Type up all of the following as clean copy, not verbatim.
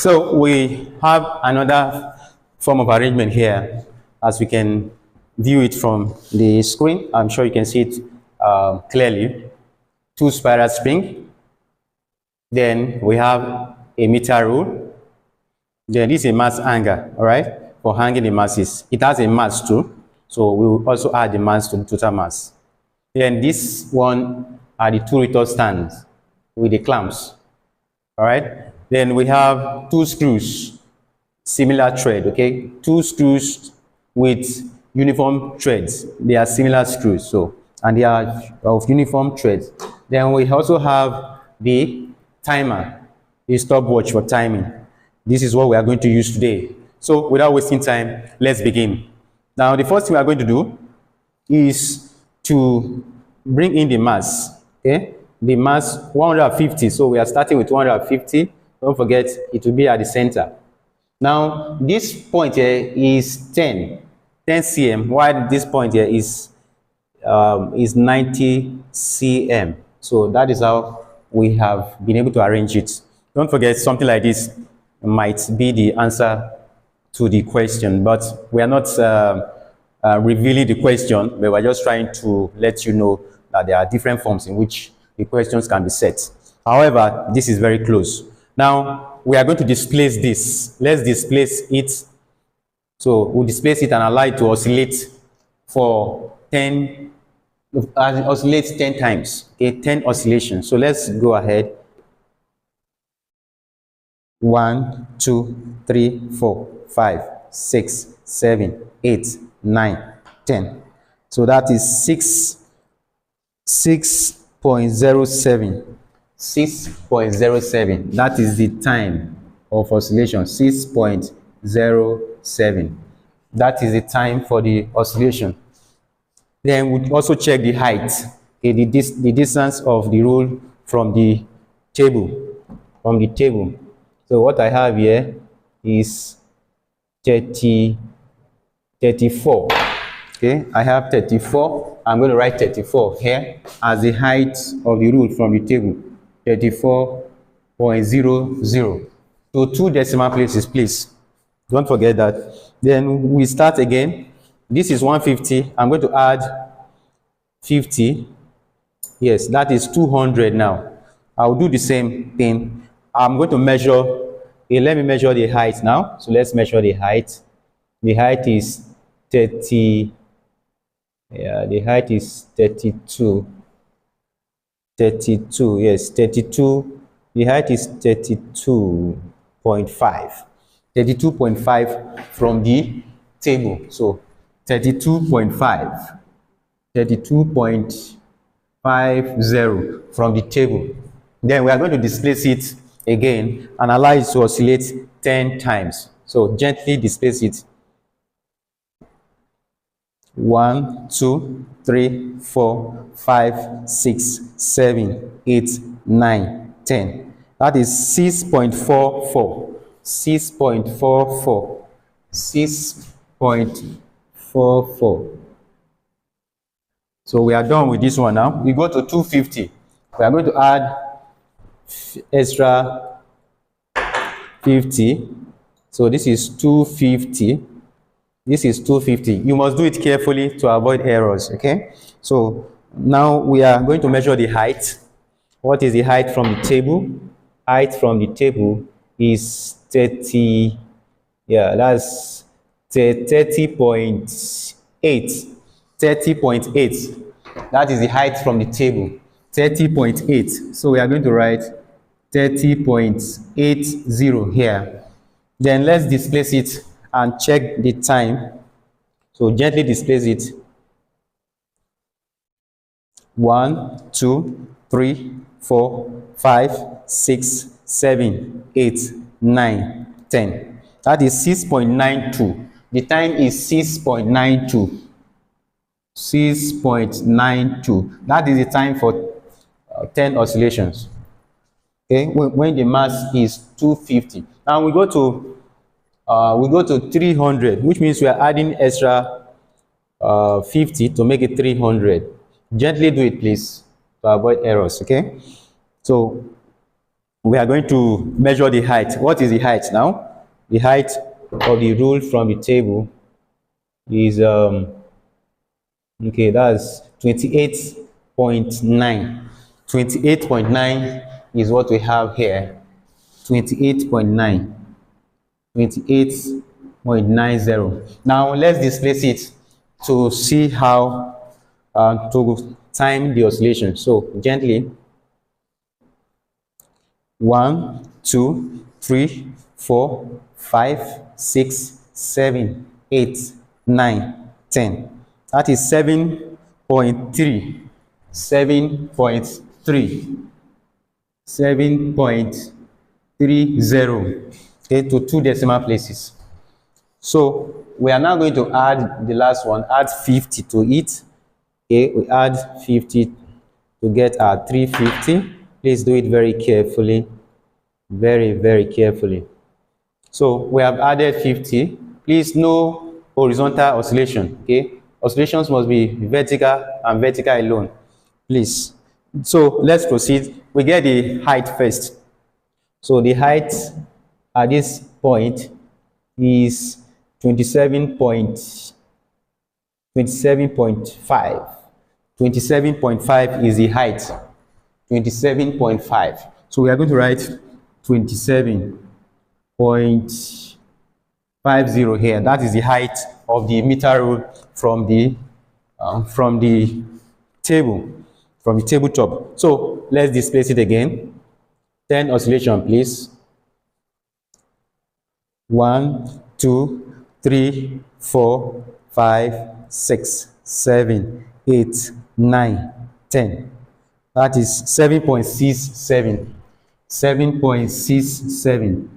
So we have another form of arrangement here, as we can view it from the screen. I'm sure you can see it clearly. Two spiral spring. Then we have a meter rule. Then this is a mass hanger, all right, for hanging the masses. It has a mass too, so we will also add the mass to the total mass. Then this one are the two rotor stands with the clamps, all right. Then we have two screws, similar thread, okay, two screws with uniform threads. They are similar screws, so, and they are of uniform threads. Then we also have the timer, a stopwatch for timing. This is what we are going to use today. So without wasting time, let's begin. Now the first thing we are going to do is to bring in the mass, okay? The mass 150, so we are starting with 150. Don't forget, it will be at the center. Now this point here is 10 cm, while this point here is 90 cm. So that is how we have been able to arrange it. Don't forget, something like this might be the answer to the question, but we are not revealing the question, but we're just trying to let you know that there are different forms in which the questions can be set. However, this is very close. Now we are going to displace this. Let's displace it. So we'll displace it and allow it to oscillate for 10, oscillate 10 times, okay, 10 oscillations. So let's go ahead. 1, 2, 3, 4, 5, 6, 7, 8, 9, 10. So that is 6.07. 6.07. That is the time of oscillation. 6.07. That is the time for the oscillation. Then we also check the height, okay, the distance of the rule from the table. So what I have here is 34. Okay, I have 34. I'm going to write 34 here as the height of the rule from the table. 34.00. So 2 decimal places, please. Don't forget that. Then we start again. This is 150. I'm going to add 50. Yes, that is 200 now. I'll do the same thing. I'm going to measure. Okay, let me measure the height now. So let's measure the height. The height is 30. Yeah, the height is 32. 32, yes, 32. The height is 32.5. 32.5 from the table. So 32.5. 32.50 from the table. Then we are going to displace it again and allow it to oscillate 10 times. So gently displace it. 1, 2, 3, 4, 5, 6, 7, 8, 9, 10. That is 6.44. 6.44. 6.44. So we are done with this one now. We go to 250. We are going to add extra 50. So this is 250. This is 250. You must do it carefully to avoid errors, okay? So now we are going to measure the height. What is the height from the table? Height from the table is 30, yeah, that's 30.8. 30.8. That is the height from the table. 30.8. So we are going to write 30.80 here. Then let's displace it and check the time. So gently displace it. 1, 2, 3, 4, 5, 6, 7, 8, 9, 10. That is 6.92. The time is 6.92. 6.92. That is the time for 10 oscillations. Okay, when the mass is 250. Now we go to 300, which means we are adding extra 50 to make it 300. Gently do it, please, to avoid errors. Okay, so we are going to measure the height. What is the height now? The height of the rule from the table is okay, that's 28.9. 28.9 is what we have here. 28.9. 28.90. Now let's displace it to see how to time the oscillation. So gently, 1, 2, 3, 4, 5, 6, 7, 8, 9, 10. That is 7.3. 7.3. 7.30. Okay, to 2 decimal places. So we are now going to add the last one, add 50 to it. Okay, we add 50 to get our 350. Please do it very carefully, very carefully. So we have added 50. Please, no horizontal oscillation. Okay, oscillations must be vertical and vertical alone, please. So let's proceed. We get the height first. So the height at this point is 27.5. 27.5 is the height. 27.5. So we are going to write 27.50 here. That is the height of the meter rule from the tabletop. So let's displace it again. 10 oscillation, please. 1, 2, 3, 4, 5, 6, 7, 8, 9, 10. That is 7.67. 7.67.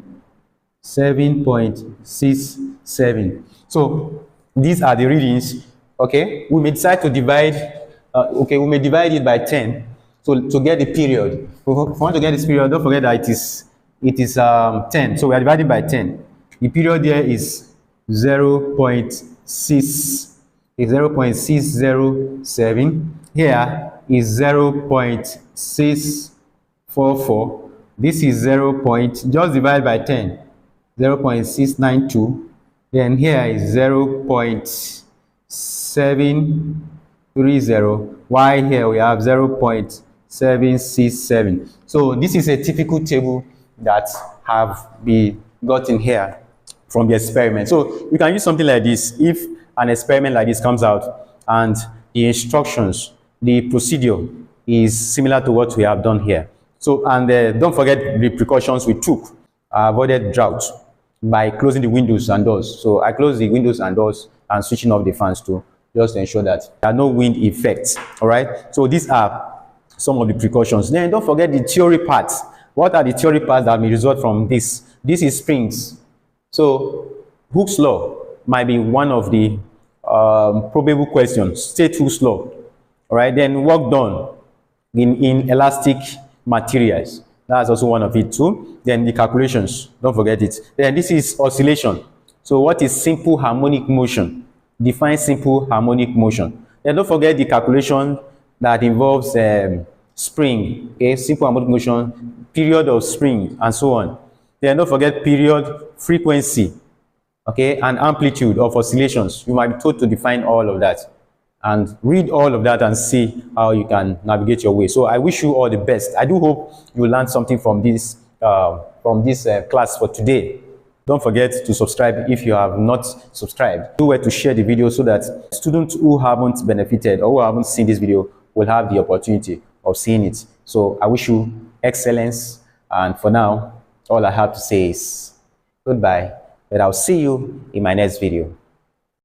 7.67. So these are the readings. Okay, we may decide to divide. We may divide it by 10. So to get the period, if we want to get this period, don't forget that it is 10. So we are dividing by 10. The period there is 0.6. Is 0.607. Here is 0.644. This is 0. Just divide by 10. 0.692. Then here is 0.730. While here we have 0.767. So this is a typical table that have been gotten here from the experiment. So we can use something like this if an experiment like this comes out and the instructions, the procedure is similar to what we have done here. So, and don't forget the precautions we took. I avoided drought by closing the windows and doors. So I closed the windows and doors and switching off the fans too, just to ensure that there are no wind effects. All right. So these are some of the precautions. Then don't forget the theory parts. What are the theory parts that may result from this? This is springs. So Hooke's law might be one of the probable questions. State Hooke's law. All right. Then work done in elastic materials. That's also one of it too. Then the calculations. Don't forget it. Then this is oscillation. So what is simple harmonic motion? Define simple harmonic motion. Then don't forget the calculation that involves spring, okay, simple harmonic motion, period of spring, and so on. Then don't forget period, frequency, okay, and amplitude of oscillations. You might be told to define all of that and read all of that and see how you can navigate your way. So I wish you all the best. I do hope you learned something from this class for today. Don't forget to subscribe if you have not subscribed. Do well to share the video so that students who haven't benefited or who haven't seen this video will have the opportunity of seeing it. So I wish you excellence, and for now all I have to say is goodbye, but I'll see you in my next video.